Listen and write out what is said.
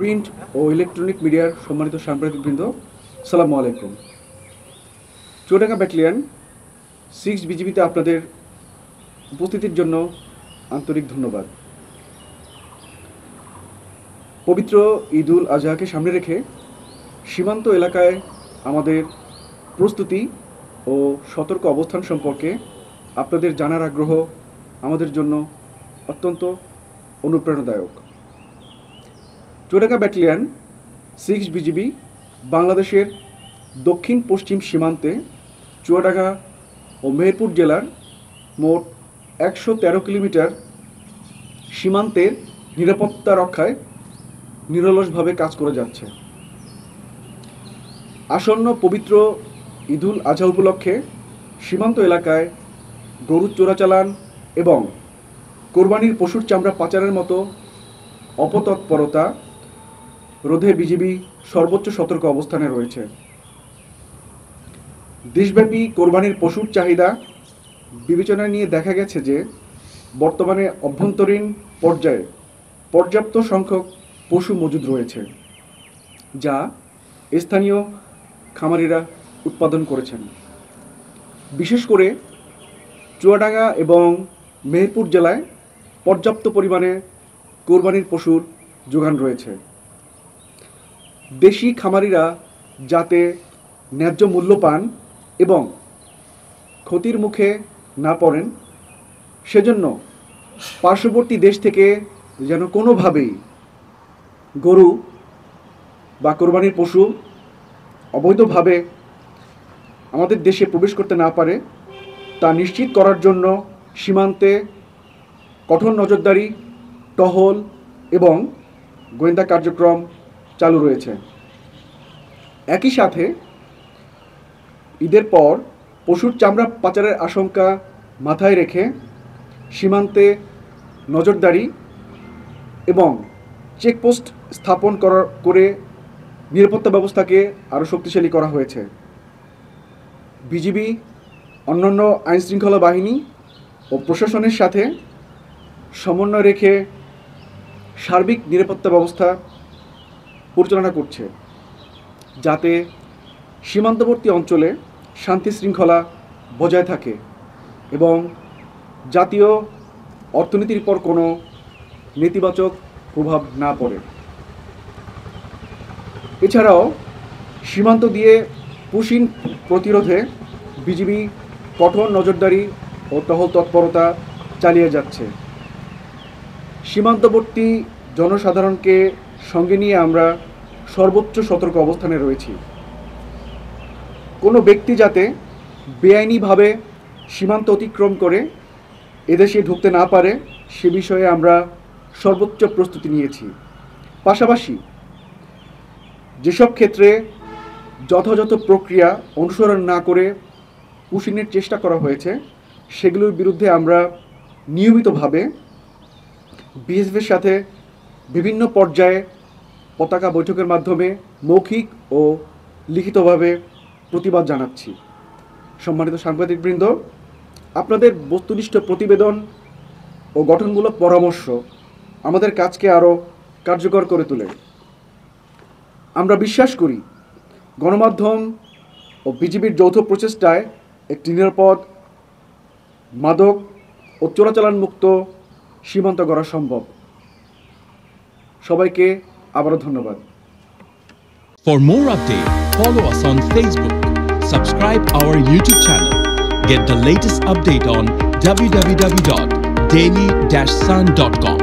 Print ও electronic মিডিয়ার সম্মানিত সাংবাদিকবৃন্দ, আসসালামু আলাইকুম। চুয়াডাঙ্গা ব্যাটালিয়ন 6 বিজিবিতে আপনাদের উপস্থিতির জন্য আন্তরিক ধন্যবাদ। পবিত্র ঈদ উল আজহাকে সামনে রেখে সীমান্ত এলাকায় আমাদের প্রস্তুতি ও সতর্ক অবস্থান সম্পর্কে আপনাদের জানার আগ্রহ আমাদের জন্য অত্যন্ত অনুপ্রেরণাদায়ক। চুয়াডাঙ্গা ব্যাটালিয়ন 6 বিজিবি বাংলাদেশের দক্ষিণ পশ্চিম সীমান্তে চুয়াডাঙ্গা ও মেহেরপুর জেলার মোট 113 কিলোমিটার সীমান্তের নিরাপত্তা রক্ষায় নিরলসভাবে কাজ করে যাচ্ছে। আসন্ন পবিত্র ঈদ উল আজহা উপলক্ষে সীমান্ত এলাকায় গরু চোরাচালান এবং কোরবানির পশুর চামড়া পাচারের মতো অপতৎপরতা রোধে বিজিবি সর্বোচ্চ সতর্ক অবস্থানে রয়েছে। দেশব্যাপী কোরবানির পশুর চাহিদা বিবেচনায় নিয়ে দেখা গেছে যে বর্তমানে অভ্যন্তরীণ পর্যায়ে পর্যাপ্ত সংখ্যক পশু মজুদ রয়েছে, যা স্থানীয় খামারিরা উৎপাদন করেছেন। বিশেষ করে চুয়াডাঙ্গা এবং মেহেরপুর জেলায় পর্যাপ্ত পরিমাণে কোরবানির পশুর যোগান রয়েছে। দেশি খামারিরা যাতে ন্যায্য মূল্য পান এবং ক্ষতির মুখে না পড়েন, সেজন্য পার্শ্ববর্তী দেশ থেকে যেন কোনোভাবেই গরু বা কোরবানির পশু অবৈধভাবে আমাদের দেশে প্রবেশ করতে না পারে তা নিশ্চিত করার জন্য সীমান্তে কঠোর নজরদারি, টহল এবং গোয়েন্দা কার্যক্রম চালু রয়েছে। একই সাথে ঈদের পর পশুর চামড়া পাচারের আশঙ্কা মাথায় রেখে সীমান্তে নজরদারি এবং চেকপোস্ট স্থাপন করে নিরাপত্তা ব্যবস্থাকে আরও শক্তিশালী করা হয়েছে। বিজিবি অন্যান্য আইনশৃঙ্খলা বাহিনী ও প্রশাসনের সাথে সমন্বয় রেখে সার্বিক নিরাপত্তা ব্যবস্থা পরিচালনা করছে, যাতে সীমান্তবর্তী অঞ্চলে শান্তি শৃঙ্খলা বজায় থাকে এবং জাতীয় অর্থনীতির উপর কোনো নেতিবাচক প্রভাব না পড়ে। এছাড়াও সীমান্ত দিয়ে পুশিং প্রতিরোধে বিজিবি কঠোর নজরদারি ও টহল তৎপরতা চালিয়ে যাচ্ছে। সীমান্তবর্তী জনসাধারণকে সঙ্গে নিয়ে আমরা সর্বোচ্চ সতর্ক অবস্থানে রয়েছি। কোনো ব্যক্তি যাতে বেআইনিভাবে সীমান্ত অতিক্রম করে এদেশে ঢুকতে না পারে সে বিষয়ে আমরা সর্বোচ্চ প্রস্তুতি নিয়েছি। পাশাপাশি যেসব ক্ষেত্রে যথাযথ প্রক্রিয়া অনুসরণ না করে পুশিংয়ের চেষ্টা করা হয়েছে সেগুলোর বিরুদ্ধে আমরা নিয়মিতভাবে বিএসএফের সাথে বিভিন্ন পর্যায়ে পতাকা বৈঠকের মাধ্যমে মৌখিক ও লিখিতভাবে প্রতিবাদ জানাচ্ছি। সম্মানিত সাংবাদিকবৃন্দ, আপনাদের বস্তুনিষ্ঠ প্রতিবেদন ও গঠনমূলক পরামর্শ আমাদের কাজকে আরও কার্যকর করে তোলে। আমরা বিশ্বাস করি গণমাধ্যম ও বিজিবির যৌথ প্রচেষ্টায় একটি নিরাপদ, মাদক ও চোরাচালান মুক্ত সীমান্ত গড়া সম্ভব। সবাইকে আবারও ধন্যবাদ। For more updates, follow us on Facebook, subscribe our YouTube channel, get the latest update on www.daily-sun.com.